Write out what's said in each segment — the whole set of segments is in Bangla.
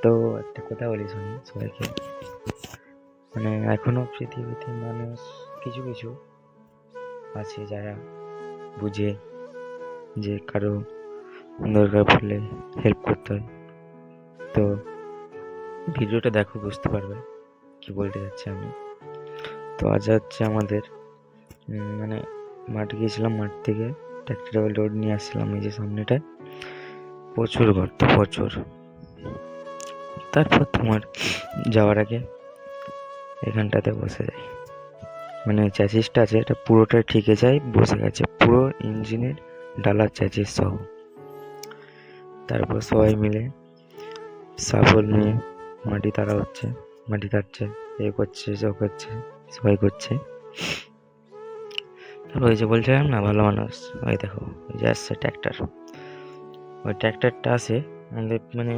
তো একটা কথা বলি শুনি সবাইকে, মানে এখনো পৃথিবীতে মানুষ কিছু কিছু আছে যারা বুঝে যে কারো দরকার পড়লে হেল্প করতে হয়। তো ভিডিওটা দেখো, বুঝতে পারবে কি বলতে যাচ্ছি আমি। তো আজ হচ্ছে আমাদের মানে মাঠে গিয়েছিলাম, মাঠ থেকে ট্রাক্টর লোড নিয়ে আসছিলাম। এই যে সামনেটায় প্রচুর গর্ত, প্রচুর। তারপর তোমার যাওয়ার আগে এখানটাতে বসে যাই, মানে চ্যাসিসটা আছে এটা পুরোটা ঠিকে যায়, বসে গেছে পুরো ইঞ্জিনের ডালার চ্যাসিস সহ। তারপর সবাই মিলে শাবল নিয়ে মাটি তাড়া হচ্ছে, মাটি তাড়ছে, এ করছে, সব করছে, সবাই করছে। তারপর ওই যে বলছিলাম না ভালো মানুষ, ওই দেখো ওই যে আসছে ট্র্যাক্টর। ওই ট্র্যাক্টরটা আসে আমাদের মানে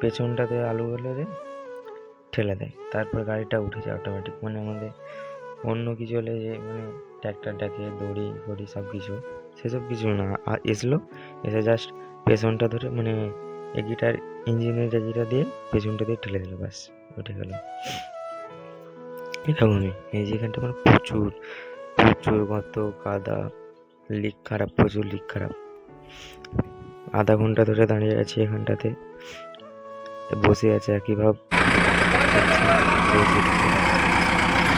পেছনটাতে আলু হলে ঠেলে দেয়, তারপর গাড়িটা উঠে যায় অটোমেটিক। মানে আমাদের অন্য কিছু হলে যে মানে ট্র্যাক্টর ডাকে, দড়ি ফড়ি সব কিছু, সেসব কিছু না। এসলো, এসে জাস্ট পেছনটা ধরে মানে এগিটার ইঞ্জিনের এগিটা দিয়ে পেছনটা দিয়ে ঠেলে দিল, ব্যাস উঠে গেল। এরকমই এই যে এখানটা মানে প্রচুর প্রচুর গর্ত, কাদা, লিক খারাপ, প্রচুর লিক খারাপ। আধা ঘন্টা ধরে দাঁড়িয়ে আছি এখানটাতে, বসে আছে একই ভাব।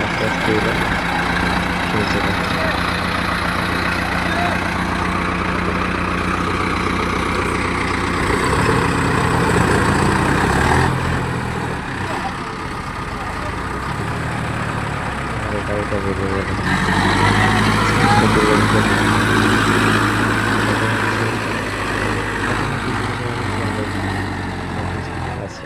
আস্তে আস্তে এবার চলছে কাজ। গাড়িটা বেরিয়ে গেল। আছে